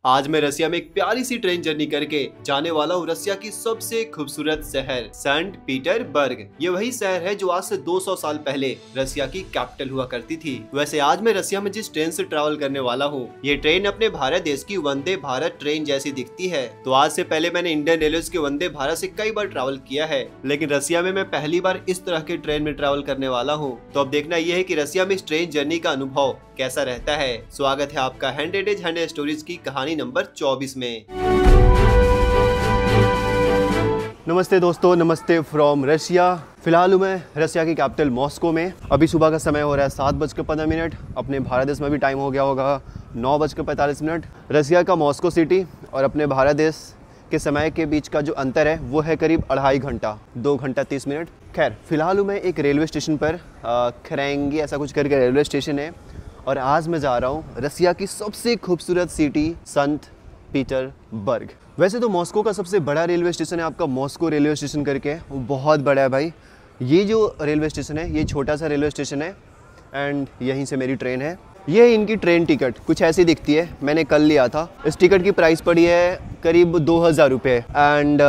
आज मैं रसिया में एक प्यारी सी ट्रेन जर्नी करके जाने वाला हूँ रसिया की सबसे खूबसूरत शहर सेंट पीटरबर्ग। ये वही शहर है जो आज से 200 साल पहले रसिया की कैपिटल हुआ करती थी। वैसे आज मैं रसिया में जिस ट्रेन से ट्रैवल करने वाला हूँ, ये ट्रेन अपने भारत देश की वंदे भारत ट्रेन जैसी दिखती है। तो आज से पहले मैंने इंडियन रेलवे के वंदे भारत से कई बार ट्रैवल किया है, लेकिन रसिया में मैं पहली बार इस तरह के ट्रेन में ट्रैवल करने वाला हूँ। तो अब देखना यह है कि रसिया में इस ट्रेन जर्नी का अनुभव कैसा रहता है। स्वागत है आपका हैंडेड स्टोरीज की कहानी नंबर 24 में। नमस्ते दोस्तों, नमस्ते फ्रॉम रशिया। फिलहाल हूँ मैं रसिया की कैपिटल मॉस्को में। अभी सुबह का समय हो रहा है 7:15। अपने भारत देश में भी टाइम हो गया होगा 9:45। रसिया का मॉस्को सिटी और अपने भारत देश के समय के बीच का जो अंतर है वो है करीब 2.5 घंटा, 2 घंटा 30 मिनट। खैर, फिलहाल हूँ मैं एक रेलवे स्टेशन पर, खरेंगी ऐसा कुछ करके रेलवे स्टेशन है, और आज मैं जा रहा हूँ रसिया की सबसे खूबसूरत सिटी सेंट पीटरबर्ग। वैसे तो मॉस्को का सबसे बड़ा रेलवे स्टेशन है आपका मॉस्को रेलवे स्टेशन करके, वो बहुत बड़ा है भाई। ये जो रेलवे स्टेशन है ये छोटा सा रेलवे स्टेशन है एंड यहीं से मेरी ट्रेन है। ये इनकी ट्रेन टिकट कुछ ऐसी दिखती है, मैंने कल लिया था। इस टिकट की प्राइस पड़ी है करीब 2000 रुपये एंड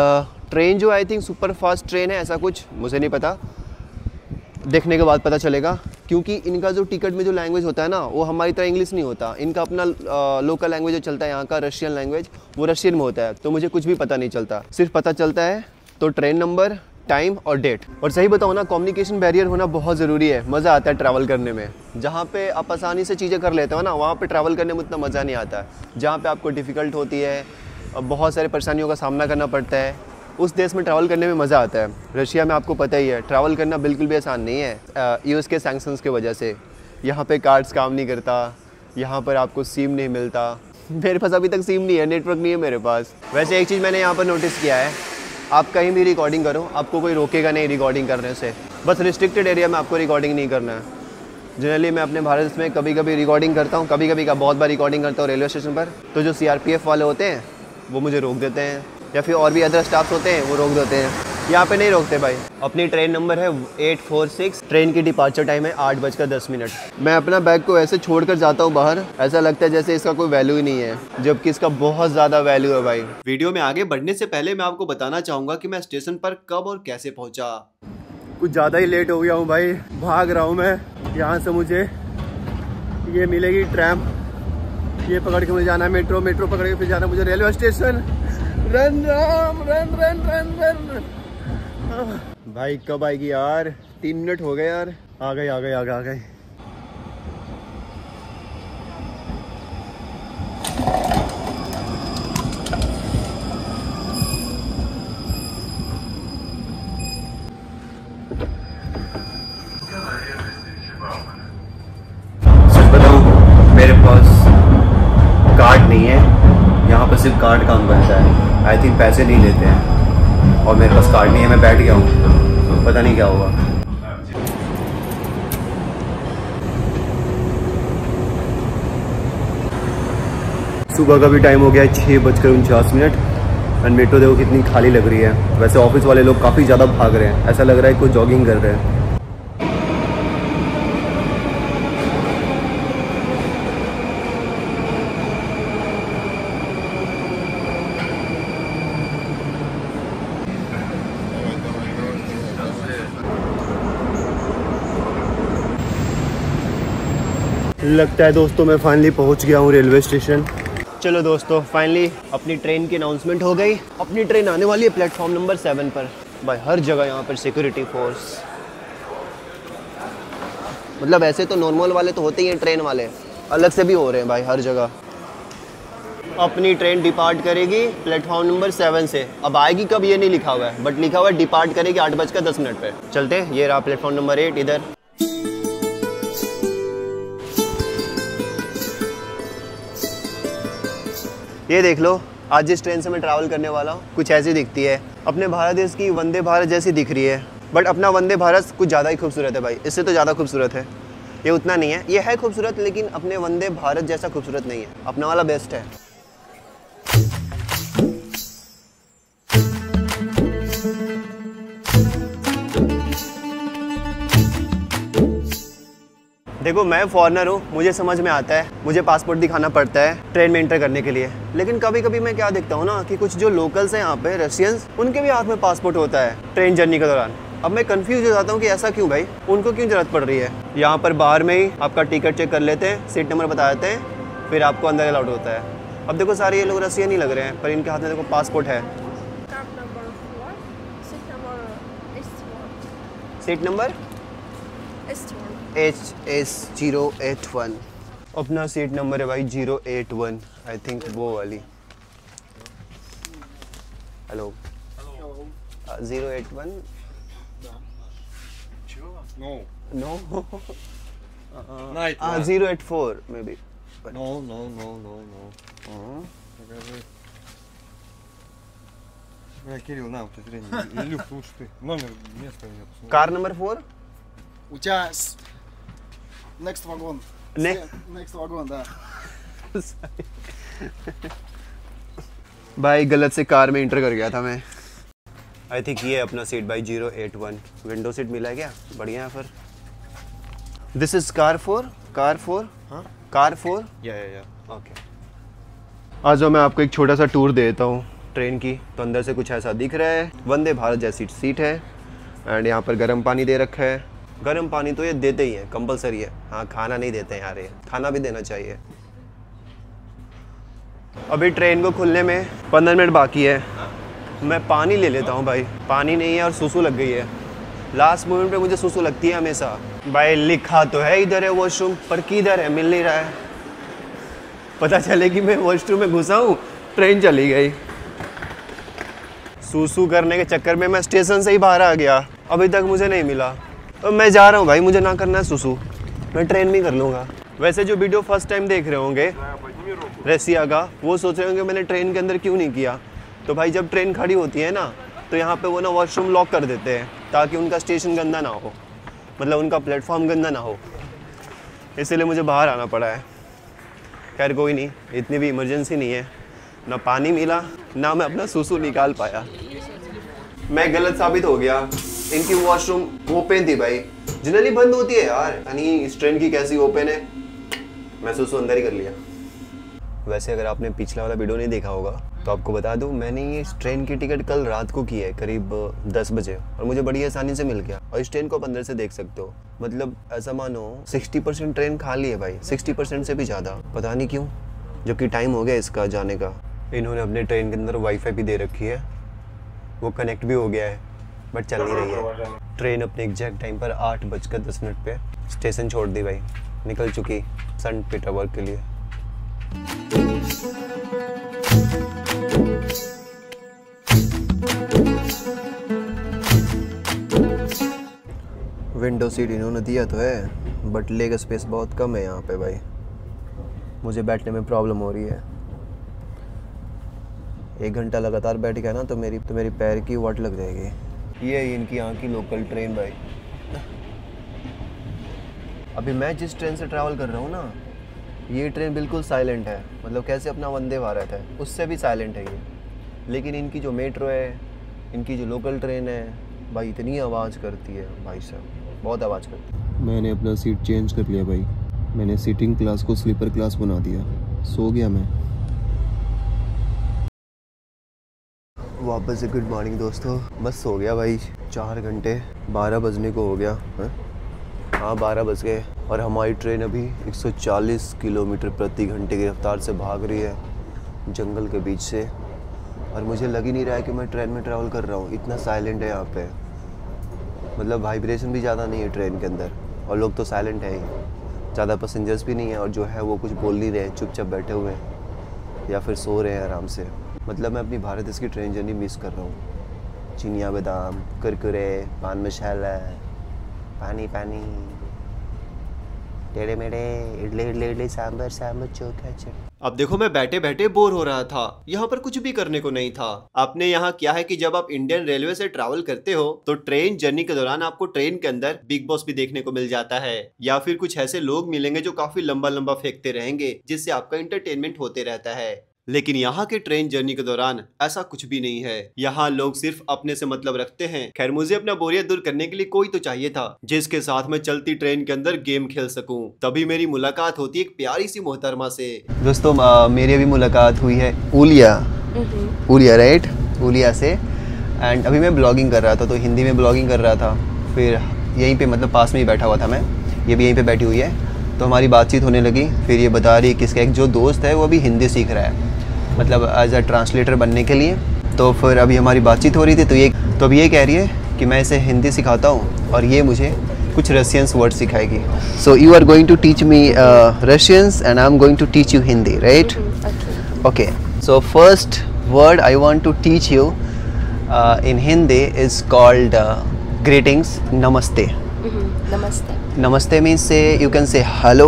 ट्रेन जो I think super fast train है, ऐसा कुछ मुझे नहीं पता, देखने के बाद पता चलेगा। क्योंकि इनका जो टिकट में जो लैंग्वेज होता है ना, वो हमारी तरह इंग्लिश नहीं होता। इनका अपना लोकल लैंग्वेज जो चलता है यहाँ का, रशियन लैंग्वेज, वो रशियन में होता है। तो मुझे कुछ भी पता नहीं चलता, सिर्फ पता चलता है तो ट्रेन नंबर, टाइम और डेट। और सही बताओ ना, कम्युनिकेशन बैरियर होना बहुत ज़रूरी है। मज़ा आता है ट्रैवल करने में। जहाँ पे आप आसानी से चीज़ें कर लेते हो ना, वहाँ पे ट्रैवल करने में उतना मज़ा नहीं आता है। जहाँ पे आपको डिफ़िकल्ट होती है, बहुत सारी परेशानियों का सामना करना पड़ता है, उस देश में ट्रैवल करने में मज़ा आता है। रशिया में आपको पता ही है ट्रैवल करना बिल्कुल भी आसान नहीं है। यूएस के सैंक्शंस की वजह से यहाँ पे कार्ड्स काम नहीं करता, यहाँ पर आपको सिम नहीं मिलता। मेरे पास अभी तक सिम नहीं है, नेटवर्क नहीं है मेरे पास। वैसे एक चीज़ मैंने यहाँ पर नोटिस किया है, आप कहीं भी रिकॉर्डिंग करो, आपको कोई रोकेगा नहीं रिकॉर्डिंग करने से। बस रिस्ट्रिक्टेड एरिया में आपको रिकॉर्डिंग नहीं करना है। जनरली मैं अपने भारत में कभी कभी रिकॉर्डिंग करता हूँ, कभी कभी का बहुत बार रिकॉर्डिंग करता हूँ रेलवे स्टेशन पर। तो जो CRPF वाले होते हैं वो मुझे रोक देते हैं, या फिर और भी अदर स्टाफ्स होते हैं वो रोक देते हैं। यहाँ पे नहीं रोकते भाई। अपनी ट्रेन नंबर है 846। ट्रेन की डिपार्चर टाइम है 8:10। मैं अपना बैग को ऐसे छोड़कर जाता हूँ बाहर, ऐसा लगता है जैसे इसका कोई वैल्यू ही नहीं है, जबकि इसका बहुत ज़्यादा वैल्यू है भाई। वीडियो में आगे बढ़ने से पहले मैं आपको बताना चाहूँगा कि मैं स्टेशन पर कब और कैसे पहुँचा। कुछ ज़्यादा ही लेट हो गया हूँ भाई, भाग रहा हूँ मैं। यहाँ से मुझे ये मिलेगी ट्रैम, ये पकड़ के मुझे जाना है मेट्रो, मेट्रो पकड़ के फिर जाना मुझे railway station. Run Ram run run run run. भाई कब आएगी यार, 3 मिनट हो गए यार। आ गई आ गई आ गई आ गई। सच बताऊं, मेरे पास कार्ड नहीं है। यहाँ पर सिर्फ कार्ड काम करता है, आई थिंक पैसे नहीं लेते हैं। और मेरे पास कार्ड नहीं है, मैं बैठ गया हूँ, पता नहीं क्या होगा। सुबह का भी टाइम हो गया है 6:49 और मेट्रो देखो कितनी खाली लग रही है। वैसे ऑफिस वाले लोग काफ़ी ज़्यादा भाग रहे हैं, ऐसा लग रहा है कोई जॉगिंग कर रहे हैं। लगता है दोस्तों मैं फाइनली पहुंच गया हूं रेलवे स्टेशन। चलो दोस्तों, फाइनली अपनी ट्रेन की अनाउंसमेंट हो गई। अपनी ट्रेन आने वाली है प्लेटफॉर्म नंबर 7 पर। भाई हर जगह यहाँ पर सिक्योरिटी फोर्स, मतलब ऐसे तो नॉर्मल वाले तो होते ही हैं, ट्रेन वाले अलग से भी हो रहे हैं भाई हर जगह। अपनी ट्रेन डिपार्ट करेगी प्लेटफॉर्म नंबर 7 से। अब आएगी कब ये नहीं लिखा हुआ है, बट लिखा हुआ है डिपार्ट करेगी 8:10 पे। चलते हैं, ये रहा प्लेटफॉर्म नंबर 8 इधर। ये देख लो, आज जिस ट्रेन से मैं ट्रैवल करने वाला हूँ कुछ ऐसी दिखती है। अपने भारत देश की वंदे भारत जैसी दिख रही है, बट अपना वंदे भारत कुछ ज़्यादा ही खूबसूरत है भाई, इससे तो ज़्यादा खूबसूरत है। ये उतना नहीं है, ये है खूबसूरत, लेकिन अपने वंदे भारत जैसा खूबसूरत नहीं है। अपना वाला बेस्ट है। देखो मैं फॉरेनर हूँ, मुझे समझ में आता है, मुझे पासपोर्ट दिखाना पड़ता है ट्रेन में एंटर करने के लिए। लेकिन कभी कभी मैं क्या देखता हूँ ना कि कुछ जो लोकल्स हैं यहाँ पे रशियंस, उनके भी हाथ में पासपोर्ट होता है ट्रेन जर्नी के दौरान। अब मैं कंफ्यूज हो जाता हूँ कि ऐसा क्यों भाई, उनको क्यों जरूरत पड़ रही है। यहाँ पर बाहर में ही आपका टिकट चेक कर लेते हैं, सीट नंबर बता देते हैं, फिर आपको अंदर अलाउड होता है। अब देखो सारे ये लोग रशियन ही लग रहे हैं, पर इनके हाथ में देखो पासपोर्ट है। Seat number HS081। अपना सीट नंबर है भाई 081, आई थिंक वो वाली। Hello 081 No. No Night 084 maybe. No. Покажи. Кирилл, на, вот это Илюх, лучше ты. Номер, место мне посмотри. Car number 4 У тебя next вагон. Не- Next вагон, да. भाई गलत से कार में इंटर कर गया था मैं। आई थिंक ये है अपना सीट भाई 081। विंडो सीट मिला है क्या? बढ़िया है फिर। This is car 4। कार 4 हाँ? कार 4 या ओके। आज मैं आपको एक छोटा सा टूर देता हूँ ट्रेन की। तो अंदर से कुछ ऐसा दिख रहा है, वंदे भारत जैसी सीट है एंड यहाँ पर गर्म पानी दे रखा है। गर्म पानी तो ये देते ही हैं, कंपलसरी है। हाँ, खाना नहीं देते हैं यार, ये खाना भी देना चाहिए। अभी ट्रेन को खुलने में 15 मिनट बाकी है। मैं पानी ले लेता हूँ भाई, पानी नहीं है और सुसु लग गई है। लास्ट मोमेंट पे मुझे सुसु लगती है हमेशा। भाई लिखा तो है इधर है वॉशरूम, पर किधर है मिल नहीं रहा है। पता चले कि मैं वॉशरूम में घुसा हूँ, ट्रेन चली गई। सुसु करने के चक्कर में मैं स्टेशन से ही बाहर आ गया, अभी तक मुझे नहीं मिला। अब मैं जा रहा हूँ भाई, मुझे ना करना है सुसु, मैं ट्रेन में कर लूँगा। वैसे जो वीडियो फर्स्ट टाइम देख रहे होंगे रसिया का, वो सोच रहे होंगे मैंने ट्रेन के अंदर क्यों नहीं किया। तो भाई जब ट्रेन खड़ी होती है ना, तो यहाँ पे वो ना वॉशरूम लॉक कर देते हैं ताकि उनका स्टेशन गंदा ना हो, मतलब उनका प्लेटफॉर्म गंदा ना हो। इसीलिए मुझे बाहर आना पड़ा है। खैर कोई नहीं, इतनी भी इमरजेंसी नहीं है। ना पानी मिला, ना मैं अपना सुसु निकाल पाया। मैं गलत साबित हो गया। इनकी वॉशरूम ओपन थी भाई, जनरली बंद होती है यार। यानी इस ट्रेन की कैसी ओपन है, मैं सुसु अंदर ही कर लिया। वैसे अगर आपने पिछला वाला वीडियो नहीं देखा होगा तो आपको बता दूं, मैंने ये इस ट्रेन की टिकट कल रात को की है करीब 10 बजे, और मुझे बड़ी आसानी से मिल गया। और इस ट्रेन को आप अंदर से देख सकते हो, मतलब ऐसा मानो 60% ट्रेन खाली है भाई, 60% से भी ज़्यादा। पता नहीं क्यों, जबकि टाइम हो गया इसका जाने का। इन्होंने अपने ट्रेन के अंदर वाईफाई भी दे रखी है, वो कनेक्ट भी हो गया है, बट चल नहीं रही है। ट्रेन अपने एग्जैक्ट टाइम पर 8:10 पे स्टेशन छोड़ दी भाई, निकल चुकी सेंट पीटर्सबर्ग के लिए। विंडो सीट इन्होंने दिया तो है, बट लेग स्पेस बहुत कम है यहाँ पे भाई, मुझे बैठने में प्रॉब्लम हो रही है। 1 घंटा लगातार बैठ गया ना तो मेरी पैर की वाट लग जाएगी। ये है इनकी यहाँ की लोकल ट्रेन भाई। अभी मैं जिस ट्रेन से ट्रैवल कर रहा हूँ ना, ये ट्रेन बिल्कुल साइलेंट है, मतलब कैसे अपना वंदे भारत है उससे भी साइलेंट है ये। लेकिन इनकी जो मेट्रो है, इनकी जो लोकल ट्रेन है भाई, इतनी आवाज़ करती है भाई साहब, बहुत आवाज़ करती है। मैंने अपना सीट चेंज कर लिया भाई, मैंने सीटिंग क्लास को स्लीपर क्लास बना दिया। सो गया मैं। वापस से गुड मॉर्निंग दोस्तों, बस सो गया भाई। 4 घंटे, 12 बजने को हो गया। हाँ 12 बज गए, और हमारी ट्रेन अभी 140 किलोमीटर प्रति घंटे की रफ्तार से भाग रही है जंगल के बीच से। और मुझे लग ही नहीं रहा है कि मैं ट्रेन में ट्रैवल कर रहा हूँ, इतना साइलेंट है यहाँ पे। मतलब वाइब्रेशन भी ज़्यादा नहीं है ट्रेन के अंदर, और लोग तो साइलेंट है ही, ज़्यादा पैसेंजर्स भी नहीं है, और जो है वो कुछ बोल नहीं रहे, चुपचाप बैठे हुए हैं या फिर सो रहे हैं आराम से। मतलब मैं अपनी भारत देश की ट्रेन जर्नी मिस कर रहा हूँ। चिनिया बादाम, कुरकुरे, पान मसाला, पानी पानी, टेढ़े मेढ़े, इडली इडली इडली, सांभर सांभर, चोखा चोखा। अब देखो मैं बैठे बैठे बोर हो रहा था, यहाँ पर कुछ भी करने को नहीं था। आपने यहाँ क्या है कि जब आप इंडियन रेलवे से ट्रैवल करते हो तो ट्रेन जर्नी के दौरान आपको ट्रेन के अंदर बिग बॉस भी देखने को मिल जाता है, या फिर कुछ ऐसे लोग मिलेंगे जो काफी लंबा लंबा फेंकते रहेंगे, जिससे आपका इंटरटेनमेंट होते रहता है। लेकिन यहाँ के ट्रेन जर्नी के दौरान ऐसा कुछ भी नहीं है। यहाँ लोग सिर्फ अपने से मतलब रखते हैं। खैर, मुझे अपना बोरियत दूर करने के लिए कोई तो चाहिए था जिसके साथ मैं चलती ट्रेन के अंदर गेम खेल सकूं। तभी मेरी मुलाकात होती एक प्यारी सी मोहतरमा से। दोस्तों, मेरी अभी मुलाकात हुई है उलिया राइट, उलिया से। एंड अभी मैं ब्लॉगिंग कर रहा था, तो हिंदी में ब्लॉगिंग कर रहा था। फिर यहीं पे मतलब पास में ही बैठा हुआ था मैं, ये भी यहीं पे बैठी हुई है। तो हमारी बातचीत होने लगी। फिर ये बता रही है कि इसका एक जो दोस्त है वो भी हिंदी सीख रहा है, मतलब एज अ ट्रांसलेटर बनने के लिए। तो फिर अभी हमारी बातचीत हो रही थी, तो अभी ये कह रही है कि मैं इसे हिंदी सिखाता हूँ और ये मुझे कुछ रशियंस वर्ड सिखाएगी। So you are going to teach me Russians and I am going to teach you Hindi, right? Okay, so first word I want to teach you in Hindi is called greetings. Namaste. Namaste. Namaste means you can say hello.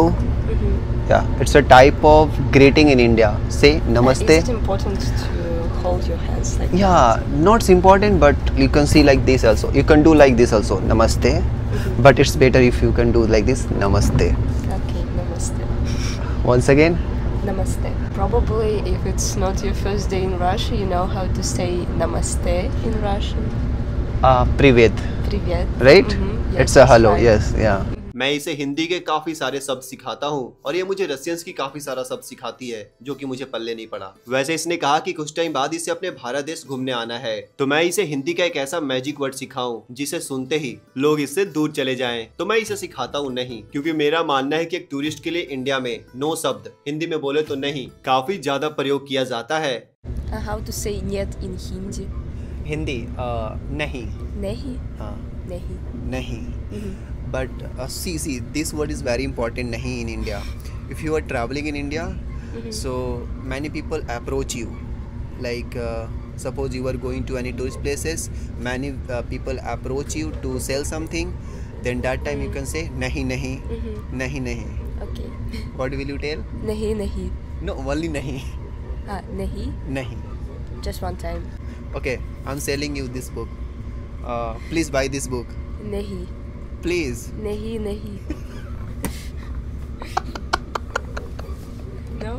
Yeah, it's a type of greeting in India. Say namaste. Is it important to hold your hands like Yeah, not important, but you can see like this also. You can do like this also, namaste. But it's better if you can do like this, namaste. Okay, namaste. Once again. Namaste. Probably if it's not your first day in Russia, you know how to say namaste in Russian. Привет. Привет. Right? Yes, It's a that's hello. right. Yes, yeah. मैं इसे हिंदी के काफी सारे शब्द सिखाता हूँ और ये मुझे रशियंस की काफी सारा शब्द सिखाती है, जो कि मुझे पल्ले नहीं पड़ा। वैसे इसने कहा कि कुछ टाइम बाद इसे अपने भारत देश घूमने आना है, तो मैं इसे हिंदी का एक ऐसा मैजिक वर्ड सिखाऊं जिसे सुनते ही लोग इससे दूर चले जाएं। तो मैं इसे सिखाता हूँ नहीं, क्योंकि मेरा मानना है कि एक टूरिस्ट के लिए इंडिया में नो शब्द हिंदी में बोले तो नहीं, काफी ज्यादा प्रयोग किया जाता है। How to say нет in Hindi? Hindi नहीं। Nehi. हाँ, Nehi. नहीं। But see, this word is very important, nahi, in India. If you are traveling in India, so many people approach you. Like suppose you are going to any tourist places, many people approach you to sell something. Then that time you can say nahi, nahi. Okay. What will you tell? Nahi. No, only nahi. Nahi. Just one time. Okay, I'm selling you this book. Please buy this book. Nahi. Please. Nahi. No?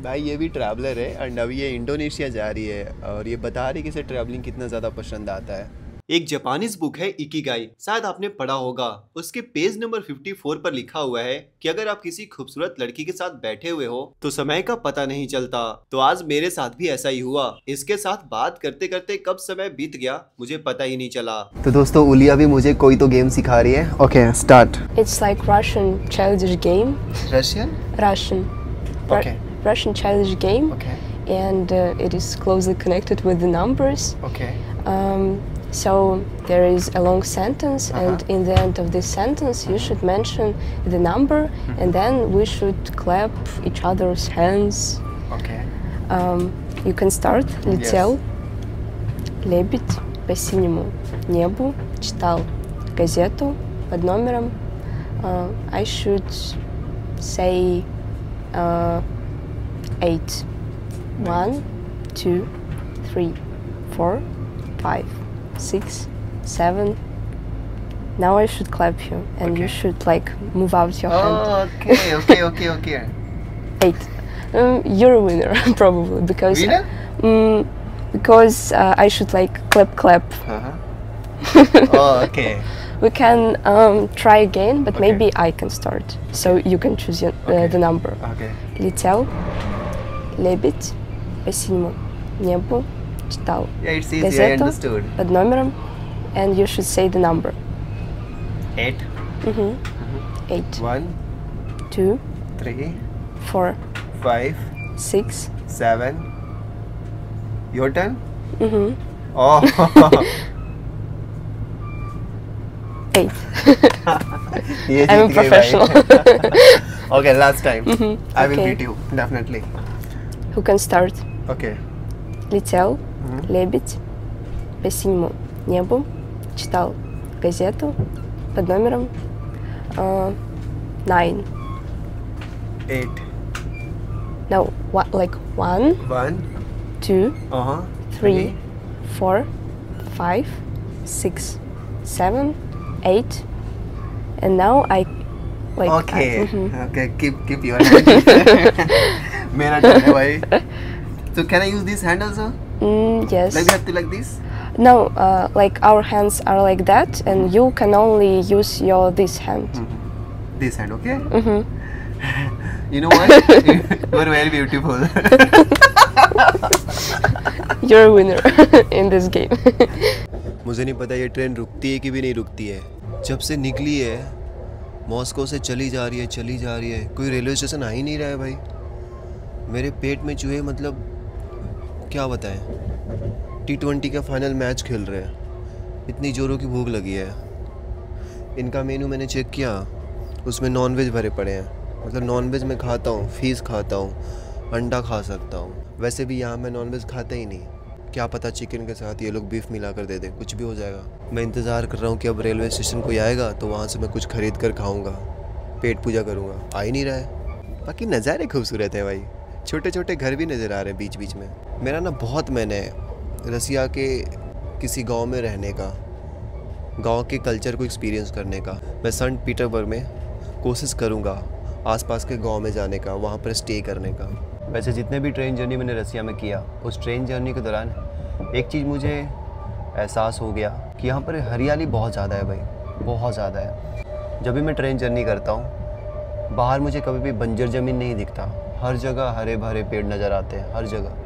भाई ये भी traveller है and अभी ये Indonesia जा रही है और ये बता रही है कि इसे ट्रैवलिंग कितना ज़्यादा पसंद आता है। एक जापानीज बुक है इकिगाई, शायद आपने पढ़ा होगा। उसके पेज नंबर 54 पर लिखा हुआ है कि अगर आप किसी खूबसूरत लड़की के साथ बैठे हुए हो तो समय का पता नहीं चलता। तो आज मेरे साथ भी ऐसा ही हुआ। इसके साथ बात करते करते कब समय बीत गया मुझे पता ही नहीं चला। तो दोस्तों, उलिया भी मुझे कोई तो गेम सिखा रही है। Okay, start. It's like Russian childish game. Russian? Russian. Okay. Russian childish game. Okay. And it is closely connected with the numbers. Okay. So there is a long sentence, and in the end of this sentence, you should mention the number, and then we should clap each other's hands. Okay. You can start. Летел, лебедь по синему небу, читал газету под номером. I should say 8. 1, 2, 3, 4, 5, 6, 7. Now I should clap you, and you should like move out your hand. Okay. 8. You're a winner probably because Winner? Because I should like clap. Oh, okay. We can try again, but Okay. maybe I can start. So you can choose the number. Okay. Летел лебедь по синему небу, читал Yeah, it's easy. I газету understood. под номером, and you should say the number. 8. 8, 1, 2, 3, 4, 5, 6. 7. Your turn? Oh. 8. ये I'm a जीत गई भाई। professional. Okay, last time. I will Okay. beat you, definitely. Who can start? Okay. Летел лебедь по синему небу, читал газету под номером 9. 8. No, like 1, 1. 2, 3, 3. 4, 5, 6, 7, 8. And now I Like, Okay. mhm. Okay. Keep your hand. मेरा turn है भाई. So can I use this hand also? Yes. Like we have to like this? No, like our hands are like that, and you can only use your this hand. This hand, okay? Mm-hmm. You know what? You are very beautiful. You're a winner in this game. मुझे नहीं पता ये train रुकती है कि भी नहीं रुकती है. जब से निकली है मॉस्को से चली जा रही है. कोई रेलवे स्टेशन आ ही नहीं रहा है भाई. मेरे पेट में चूहे, मतलब क्या बताएं. T20 का फाइनल मैच खेल रहे हैं. इतनी जोरों की भूख लगी है. इनका मेनू मैंने चेक किया, उसमें नॉनवेज भरे पड़े हैं. मतलब नॉनवेज मैं खाता हूँ, फिश खाता हूँ, अंडा खा सकता हूँ. वैसे भी यहाँ मैं नॉनवेज खाता ही नहीं. क्या पता चिकन के साथ ये लोग बीफ मिला कर दे दें, कुछ भी हो जाएगा. मैं इंतज़ार कर रहा हूँ कि अब रेलवे स्टेशन कोई आएगा तो वहाँ से मैं कुछ ख़रीद कर खाऊँगा, पेट पूजा करूँगा. आ ही नहीं रहा है. बाकी नज़ारे खूबसूरत है भाई. छोटे छोटे घर भी नज़र आ रहे हैं बीच बीच में. मेरा ना बहुत मन है रसिया के किसी गांव में रहने का, गांव के कल्चर को एक्सपीरियंस करने का. मैं सेंट पीटर्सबर्ग में कोशिश करूंगा आसपास के गांव में जाने का, वहां पर स्टे करने का. वैसे जितने भी ट्रेन जर्नी मैंने रसिया में किया, उस ट्रेन जर्नी के दौरान एक चीज़ मुझे एहसास हो गया कि यहाँ पर हरियाली बहुत ज़्यादा है भाई, बहुत ज़्यादा है. जब भी मैं ट्रेन जर्नी करता हूँ बाहर मुझे कभी भी बंजर ज़मीन नहीं दिखता. हर जगह हरे भरे पेड़ नज़र आते हैं, हर जगह.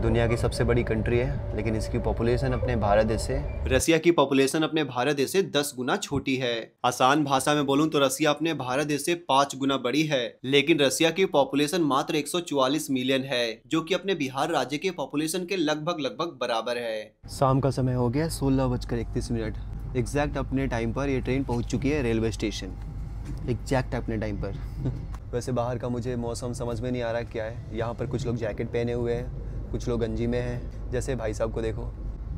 दुनिया की सबसे बड़ी कंट्री है, लेकिन इसकी पॉपुलेशन अपने भारत देश से, रसिया की पॉपुलेशन अपने भारत देश से 10 गुना छोटी है. आसान भाषा में बोलूं तो रसिया अपने भारत देश से 5 गुना बड़ी है. लेकिन रसिया की पॉपुलेशन मात्र 144 मिलियन है, जो कि अपने बिहार राज्य के पॉपुलेशन के लगभग बराबर है. शाम का समय हो गया 16:31. एग्जैक्ट अपने टाइम पर ये ट्रेन पहुँच चुकी है रेलवे स्टेशन. एग्जैक्ट अपने टाइम पर. वैसे बाहर का मुझे मौसम समझ में नहीं आ रहा क्या है. यहाँ पर कुछ लोग जैकेट पहने हुए हैं, कुछ लोग गंजी में हैं. जैसे भाई साहब को देखो.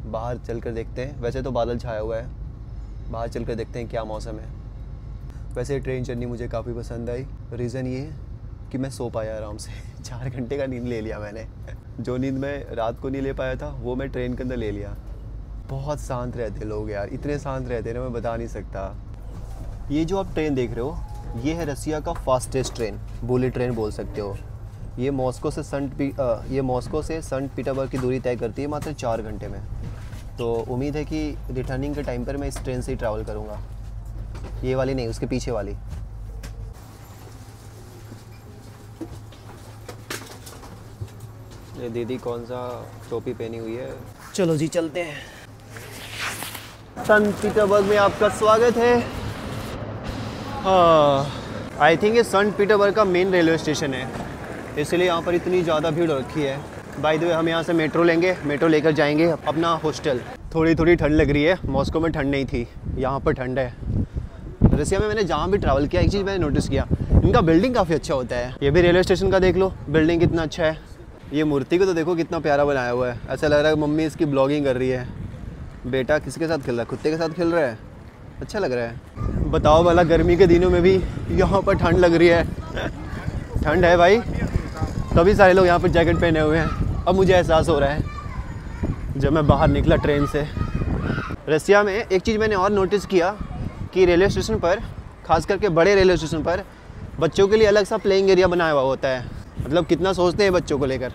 बाहर चलकर देखते हैं. वैसे तो बादल छाया हुआ है, बाहर चलकर देखते हैं क्या मौसम है. वैसे ट्रेन जर्नी मुझे काफ़ी पसंद आई. रीज़न ये है कि मैं सो पाया आराम से. 4 घंटे का नींद ले लिया मैंने. जो नींद मैं रात को नहीं ले पाया था वो मैं ट्रेन के अंदर ले लिया. बहुत शांत रहते लोग यार, इतने शांत रहते हैं ना, मैं बता नहीं सकता. ये जो आप ट्रेन देख रहे हो ये है रसिया का फास्टेस्ट ट्रेन, बुलेट ट्रेन बोल सकते हो. ये मॉस्को से सेंट पीटर्सबर्ग की दूरी तय करती है मात्र 4 घंटे में. तो उम्मीद है कि रिटर्निंग के टाइम पर मैं इस ट्रेन से ही ट्रैवल करूँगा. ये वाली नहीं, उसके पीछे वाली. ये दीदी कौन सा टोपी पहनी हुई है. चलो जी चलते हैं. सेंट पीटर्सबर्ग में आपका स्वागत है. आई थिंक ये सेंट पीटर्सबर्ग का मेन रेलवे स्टेशन है, इसलिए यहाँ पर इतनी ज़्यादा भीड़ हो रखी है. बाय द वे हम यहाँ से मेट्रो लेंगे, मेट्रो लेकर जाएंगे अपना हॉस्टल. थोड़ी ठंड लग रही है. मॉस्को में ठंड नहीं थी, यहाँ पर ठंड है. रसिया में मैंने जहाँ भी ट्रैवल किया एक चीज़ मैंने नोटिस किया, इनका बिल्डिंग काफ़ी अच्छा होता है. ये भी रेलवे स्टेशन का देख लो, बिल्डिंग कितना अच्छा है. ये मूर्ति को तो देखो कितना प्यारा बनाया हुआ है. ऐसा लग रहा है मम्मी इसकी ब्लॉगिंग कर रही है. बेटा किसके साथ खेल रहा है, कुत्ते के साथ खेल रहा है. अच्छा लग रहा है. बताओ भला गर्मी के दिनों में भी यहाँ पर ठंड लग रही है. ठंड है भाई, तभी सारे लोग यहाँ पर जैकेट पहने हुए हैं. अब मुझे एहसास हो रहा है जब मैं बाहर निकला ट्रेन से. रसिया में एक चीज़ मैंने और नोटिस किया कि रेलवे स्टेशन पर, खास करके बड़े रेलवे स्टेशन पर, बच्चों के लिए अलग सा प्लेइंग एरिया बनाया हुआ होता है. मतलब कितना सोचते हैं बच्चों को लेकर.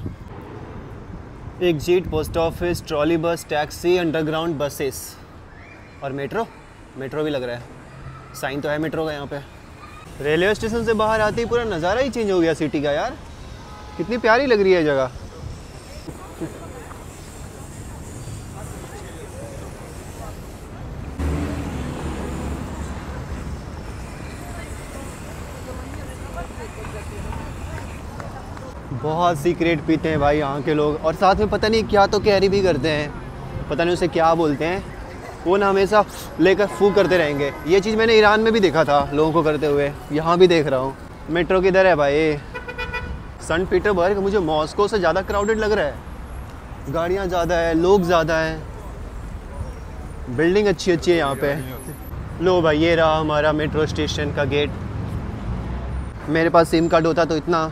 एग्जिट, पोस्ट ऑफिस, ट्रॉली बस, टैक्सी, अंडरग्राउंड बसेस और मेट्रो भी लग रहा है. साइन तो है मेट्रो का यहाँ पे. रेलवे स्टेशन से बाहर आते ही पूरा नज़ारा ही चेंज हो गया सिटी का यार. कितनी प्यारी लग रही है जगह. बहुत सीक्रेट पीते हैं भाई यहाँ के लोग, और साथ में पता नहीं क्या तो कैरी भी करते हैं. पता नहीं उसे क्या बोलते हैं. वो ना हमेशा लेकर फूक करते रहेंगे. ये चीज़ मैंने ईरान में भी देखा था लोगों को करते हुए, यहाँ भी देख रहा हूँ. मेट्रो किधर है भाई. सेंट पीटर्सबर्ग मुझे मॉस्को से ज़्यादा क्राउडेड लग रहा है. गाड़ियाँ ज़्यादा है, लोग ज़्यादा हैं, बिल्डिंग अच्छी है यहाँ पे. लो भाई ये रहा हमारा मेट्रो स्टेशन का गेट. मेरे पास सिम कार्ड होता तो इतना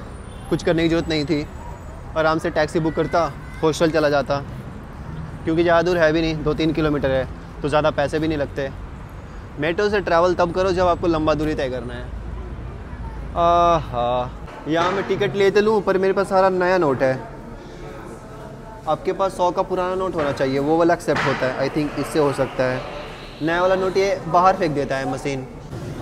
कुछ करने की ज़रूरत नहीं थी. आराम से टैक्सी बुक करता, हॉस्टल चला जाता. क्योंकि ज़्यादा दूर है भी नहीं, 2-3 किलोमीटर है, तो ज़्यादा पैसे भी नहीं लगते. मेट्रो से ट्रैवल तब करो जब आपको लंबा दूरी तय करना है। आहा, यहाँ मैं टिकट ले तो लूँ पर मेरे पास सारा नया नोट है। आपके पास 100 का पुराना नोट होना चाहिए, वो वाला एक्सेप्ट होता है। आई थिंक इससे हो सकता है। नया वाला नोट ये बाहर फेंक देता है मशीन।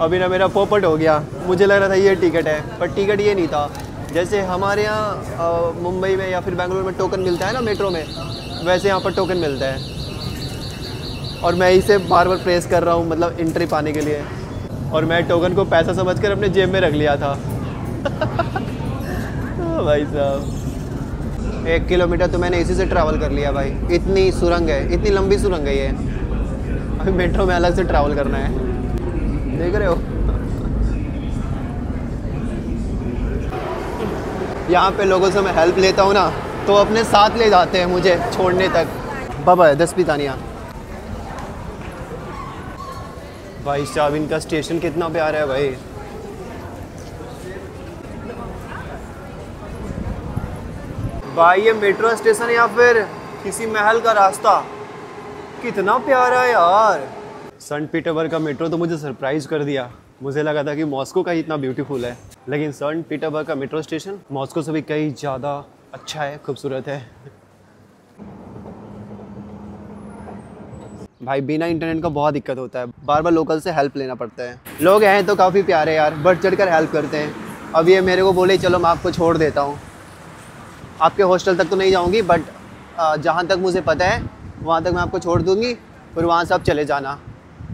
अभी ना मेरा पोपट हो गया, मुझे लग रहा था ये टिकट है पर टिकट ये नहीं था। जैसे हमारे यहाँ मुंबई में या फिर बेंगलुरु में टोकन मिलता है ना मेट्रो में, वैसे यहाँ पर टोकन मिलता है। और मैं इसे बार बार प्रेस कर रहा हूँ, मतलब एंट्री पाने के लिए। और मैं टोकन को पैसा समझकर अपने जेब में रख लिया था। भाई साहब 1 किलोमीटर तो मैंने इसी से ट्रैवल कर लिया भाई। इतनी सुरंग है, इतनी लंबी सुरंग है ये। अभी मेट्रो में अलग से ट्रैवल करना है, देख रहे हो। यहाँ पे लोगों से मैं हेल्प लेता हूँ ना तो अपने साथ ले जाते हैं मुझे छोड़ने तक। बाबा 10 पितानिया। भाई साहब इनका स्टेशन कितना प्यारा है भाई। भाई ये मेट्रो स्टेशन या फिर किसी महल का रास्ता, कितना प्यारा है यार। सेंट पीटर्सबर्ग का मेट्रो तो मुझे सरप्राइज कर दिया। मुझे लगा था कि मॉस्को का ही इतना ब्यूटीफुल है, लेकिन सेंट पीटर्सबर्ग का मेट्रो स्टेशन मॉस्को से भी कई ज़्यादा अच्छा है, खूबसूरत है। भाई बिना इंटरनेट का बहुत दिक्कत होता है, बार बार लोकल से हेल्प लेना पड़ता है। लोग हैं तो काफ़ी प्यारे यार, बढ़ चढ़ कर हेल्प करते हैं। अब ये मेरे को बोले चलो मैं आपको छोड़ देता हूँ, आपके हॉस्टल तक तो नहीं जाऊँगी बट जहाँ तक मुझे पता है वहाँ तक मैं आपको छोड़ दूँगी, फिर वहाँ से आप चले जाना,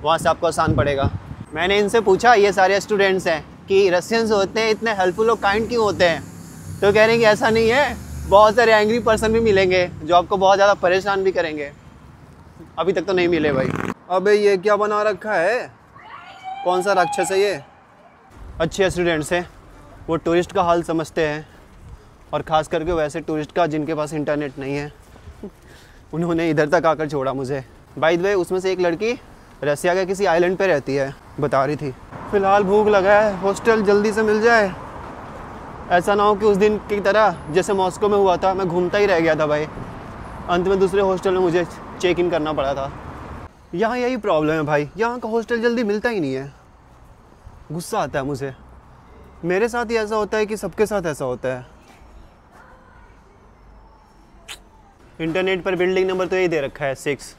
वहाँ से आपको आसान पड़ेगा। मैंने इनसे पूछा, ये सारे स्टूडेंट्स हैं, कि रशियंस होते हैं इतने हेल्पफुल और काइंड क्यों होते हैं? तो कह रहे हैं कि ऐसा नहीं है, बहुत सारे एंग्री पर्सन भी मिलेंगे जो आपको बहुत ज़्यादा परेशान भी करेंगे। अभी तक तो नहीं मिले भाई। अबे ये क्या बना रखा है, कौन सा राक्षस है ये? अच्छे स्टूडेंट्स हैं, वो टूरिस्ट का हाल समझते हैं, और ख़ास करके वैसे टूरिस्ट का जिनके पास इंटरनेट नहीं है। उन्होंने इधर तक आकर छोड़ा मुझे। बाय द वे उसमें से एक लड़की रसिया के किसी आइलैंड पे रहती है, बता रही थी। फ़िलहाल भूख लगा है, हॉस्टल जल्दी से मिल जाए। ऐसा ना हो कि उस दिन की तरह जैसे मॉस्को में हुआ था, मैं घूमता ही रह गया था भाई, अंत में दूसरे हॉस्टल में मुझे चेक इन करना पड़ा था। यहाँ यही प्रॉब्लम है भाई, यहाँ का हॉस्टल जल्दी मिलता ही नहीं है। गुस्सा आता है मुझे, मेरे साथ ही ऐसा होता है कि सबके साथ ऐसा होता है। इंटरनेट पर बिल्डिंग नंबर तो यही दे रखा है 6,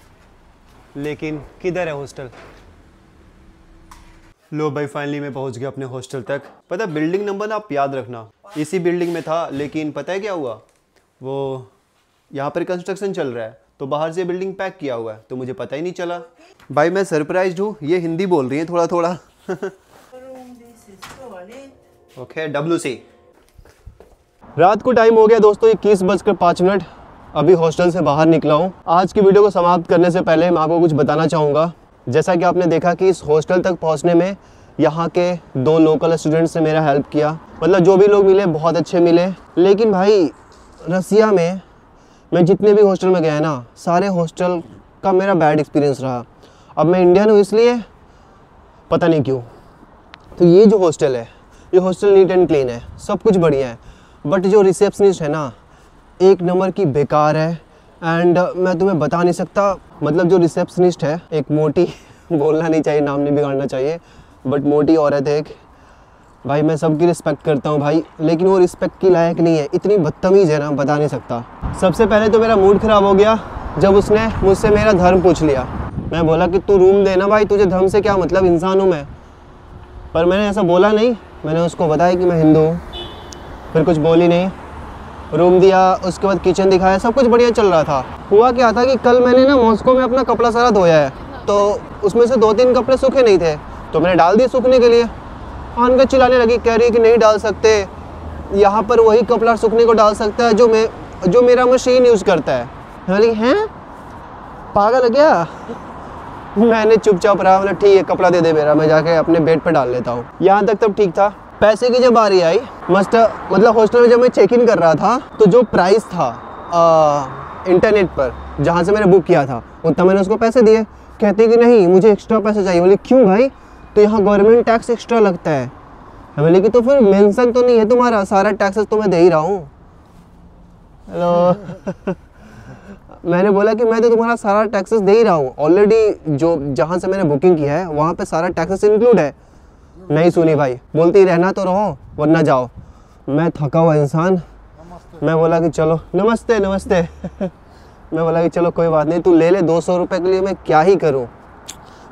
लेकिन किधर है हॉस्टल? लो भाई फाइनली मैं पहुंच गया अपने हॉस्टल तक। पता है बिल्डिंग नंबर ना आप याद रखना, इसी बिल्डिंग में था, लेकिन पता है क्या हुआ, वो यहाँ पर कंस्ट्रक्शन चल रहा है तो बाहर से बिल्डिंग पैक किया हुआ है, तो मुझे पता ही नहीं चला। भाई मैं सरप्राइज्ड हूँ, ये हिंदी बोल रही है थोड़ा थोड़ा। Okay WC। रात को टाइम हो गया दोस्तों 21:05। अभी हॉस्टल से बाहर निकला हूँ। आज की वीडियो को समाप्त करने से पहले मैं आपको कुछ बताना चाहूँगा। जैसा कि आपने देखा कि इस हॉस्टल तक पहुँचने में यहाँ के 2 लोकल स्टूडेंट्स ने मेरा हेल्प किया, मतलब जो भी लोग मिले बहुत अच्छे मिले। लेकिन भाई रसिया में मैं जितने भी हॉस्टल में गया ना, सारे हॉस्टल का मेरा बैड एक्सपीरियंस रहा। अब मैं इंडियन हूँ इसलिए पता नहीं क्यों। तो ये जो हॉस्टल है, ये हॉस्टल नीट एंड क्लीन है, सब कुछ बढ़िया है, बट जो रिसेप्शनिस्ट है ना, 1 नंबर की बेकार है। एंड मैं तुम्हें बता नहीं सकता, मतलब जो रिसेप्शनिस्ट है, एक मोटी बोलना नहीं चाहिए, नाम नहीं बिगाड़ना चाहिए, बट मोटी औरत है एक। भाई मैं सबकी रिस्पेक्ट करता हूँ भाई, लेकिन वो रिस्पेक्ट की लायक नहीं है, इतनी बदतमीज़ है ना, बता नहीं सकता। सबसे पहले तो मेरा मूड ख़राब हो गया जब उसने मुझसे मेरा धर्म पूछ लिया। मैं बोला कि तू रूम देना भाई, तुझे धर्म से क्या मतलब, इंसान हूँ मैं। पर मैंने ऐसा बोला नहीं, मैंने उसको बताया कि मैं हिंदू हूँ। फिर कुछ बोली नहीं, रूम दिया, उसके बाद किचन दिखाया, सब कुछ बढ़िया चल रहा था। हुआ क्या था कि कल मैंने ना मॉस्को में अपना कपड़ा सारा धोया है, तो उसमें से 2-3 कपड़े सूखे नहीं थे, तो मैंने डाल दिए सूखने के लिए। आन कर चिल्लाने लगी, कह रही कि नहीं डाल सकते, यहाँ पर वही कपड़ा सूखने को डाल सकता है जो मेरा मशीन यूज़ करता है। बोली हैं पागल है क्या? मैंने चुपचाप रहा, मतलब ठीक है कपड़ा दे दे मेरा, मैं जाके अपने बेड पर डाल लेता हूँ। यहाँ तक तब ठीक था। पैसे की जब बारी आई, मतलब हॉस्टल में जब मैं चेक इन कर रहा था, तो जो प्राइस था इंटरनेट पर जहाँ से मैंने बुक किया था, उतना मैंने उसको पैसे दिए। कहते कि नहीं मुझे एक्स्ट्रा पैसे चाहिए। बोले क्यों भाई? तो यहाँ गवर्नमेंट टैक्स एक्स्ट्रा लगता है। बोले कि तो फिर मेंशन तो नहीं है तुम्हारा, सारा टैक्सेस तो मैं दे ही रहा हूँ। हेलो मैंने बोला कि मैं तो तुम्हारा सारा टैक्सेस दे ही रहा हूँ ऑलरेडी, जो जहाँ से मैंने बुकिंग किया है वहाँ पे सारा टैक्सेस इंक्लूड है। नहीं सुनी भाई, बोलती रहना तो रहो वरना जाओ। मैं थका हुआ इंसान, मैं बोला कि चलो नमस्ते नमस्ते मैं बोला कि चलो कोई बात नहीं, तू ले ले 200 रुपये के लिए मैं क्या ही करूँ।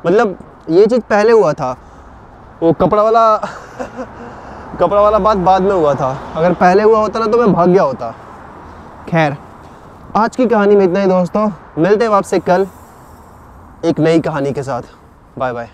मतलब ये चीज़ पहले हुआ था, वो कपड़ा वाला बात बाद में हुआ था। अगर पहले हुआ होता ना तो मैं भाग गया होता। खैर आज की कहानी में इतना ही दोस्तों, मिलते हैं आपसे कल एक नई कहानी के साथ। Bye bye.